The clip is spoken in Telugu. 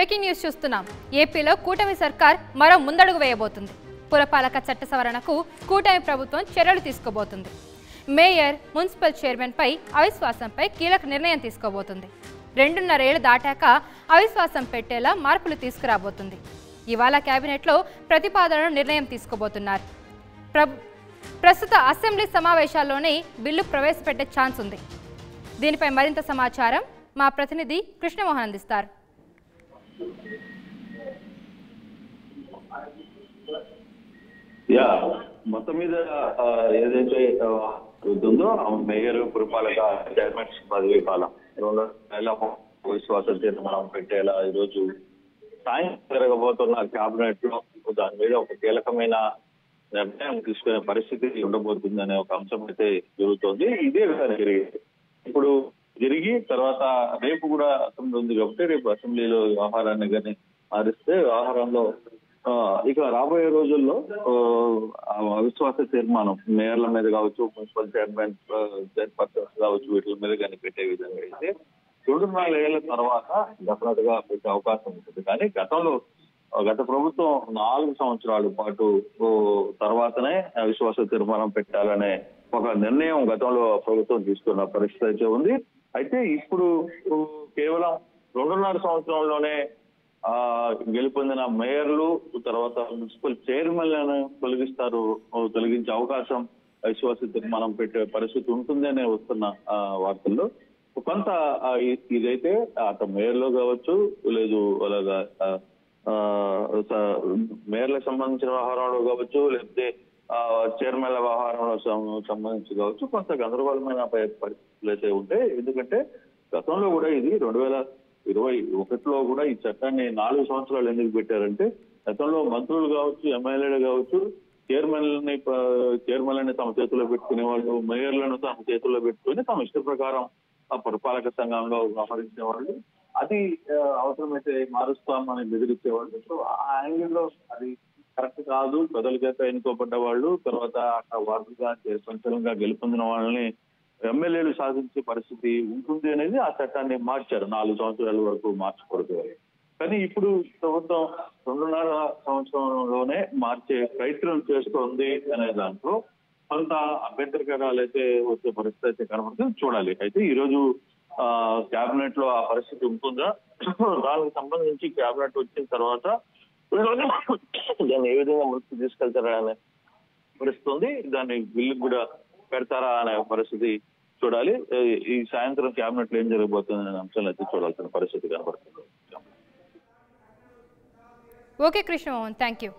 బ్రేకింగ్ న్యూస్ చూస్తున్నాం. ఏపీలో కూటమి సర్కార్ మరో ముందడుగు వేయబోతుంది. పురపాలక చట్ట సవరణకు కూటమి ప్రభుత్వం చర్యలు తీసుకోబోతుంది. మేయర్, మున్సిపల్ చైర్మన్ పై అవిశ్వాసంపై కీలక నిర్ణయం తీసుకోబోతుంది. 2.5 ఏళ్లు దాటాక అవిశ్వాసం పెట్టేలా మార్పులు తీసుకురాబోతుంది. ఇవాళ కేబినెట్లో ప్రతిపాదనను నిర్ణయం తీసుకోబోతున్నారు. ప్రస్తుత అసెంబ్లీ సమావేశాల్లోనే బిల్లు ప్రవేశపెట్టే ఛాన్స్ ఉంది. దీనిపై మరింత సమాచారం మా ప్రతినిధి కృష్ణమోహన్ అందిస్తారు. మొత్తం మీద ఏదైతే ఉందో మేయర్, పురపాలక చైర్మన్ పదవి కాలం 2 నెలల విశ్వాస తీర్మానం పెట్టేలా ఈరోజు సాయంత్రం జరగబోతున్న కేబినెట్ లో దాని మీద ఒక కీలకమైన నిర్ణయం తీసుకునే పరిస్థితి ఉండబోతుందనే ఒక అంశం అయితే జరుగుతోంది. ఇదే ఇప్పుడు జరిగి తర్వాత రేపు కూడా అసెంబ్లీ ఉంది కాబట్టి రేపు అసెంబ్లీలో వ్యవహారాన్ని కానీ మారిస్తే వ్యవహారంలో ఇక రాబోయే రోజుల్లో అవిశ్వాస తీర్మానం మేయర్ల మీద కావచ్చు, మున్సిపల్ చైర్పర్సన్స్ కావచ్చు, వీటి మీద కానీ పెట్టే విధంగా అయితే 2.5 ఏళ్ల తర్వాత డెఫినెట్ గా పెట్టే అవకాశం ఉంటుంది. కానీ గత ప్రభుత్వం 4 సంవత్సరాల పాటు తర్వాతనే అవిశ్వాస తీర్మానం పెట్టాలనే ఒక నిర్ణయం గతంలో ప్రభుత్వం తీసుకున్న పరిస్థితి అయితే ఉంది. అయితే ఇప్పుడు కేవలం 2.5 సంవత్సరంలోనే గెలుపొందిన మేయర్లు, తర్వాత మున్సిపల్ చైర్మన్లను తొలగించే అవకాశం అవిశ్వాస తీర్మానం పెట్టే పరిస్థితి ఉంటుందనే వస్తున్న వార్తల్లో కొంత ఇదైతే అటు మేయర్లో కావచ్చు, లేదు అలాగా మేయర్లకు సంబంధించిన వ్యవహారంలో కావచ్చు, లేకపోతే చైర్మన్ల వ్యవహారంలో సంబంధించి కావచ్చు, కొంత గందరగోళమైన పరిస్థితులు అయితే ఉంటాయి. ఎందుకంటే గతంలో కూడా ఇది 2021లో కూడా ఈ చట్టాన్ని 4 సంవత్సరాలు ఎందుకు పెట్టారంటే గతంలో మంత్రులు కావచ్చు, ఎమ్మెల్యేలు కావచ్చు, చైర్మన్లని తమ చేతుల్లో పెట్టుకునే వాళ్ళు, మేయర్లను తమ చేతుల్లో పెట్టుకుని తమ ఇష్ట ప్రకారం ఆ పురపాలక సంఘంలో వ్యవహరించే వాళ్ళు, అది అవసరమైతే మారుస్తామని బెదిరించేవాళ్ళు. సో ఆ యాంగిల్లో అది కరెక్ట్ కాదు. ప్రజల చేత ఎన్నుకోబడ్డ వాళ్ళు తర్వాత అక్కడ వార్డుగా సంచలనంగా గెలుపొందిన వాళ్ళని ఎమ్మెల్యేలు సాధించే పరిస్థితి ఉంటుంది అనేది ఆ చట్టాన్ని మార్చారు. 4 సంవత్సరాల వరకు మార్చకూడదు. కానీ ఇప్పుడు ప్రభుత్వం 2.5 సంవత్సరంలోనే మార్చే ప్రయత్నం చేస్తోంది అనే దాంట్లో కొంత అభ్యంతరకరాలు అయితే వచ్చే పరిస్థితి అయితే కనబడుతుంది. చూడాలి. అయితే ఈ రోజు కేబినెట్ లో ఆ పరిస్థితి ఉంటుందా, దానికి సంబంధించి కేబినెట్ వచ్చిన తర్వాత దాన్ని ఏ విధంగా ముందుకు తీసుకెళ్తారా అనే పరిస్థితి, దాన్ని బిల్లు కూడా పెడతారా అనే పరిస్థితి చూడాలి. ఈ సాయంత్రం కేబినెట్ లో ఏం జరగబోతుంది అనే అంశాలు అయితే చూడాల్సిన పరిస్థితి కనబడుతుంది. Okay Krishnamohan, thank you.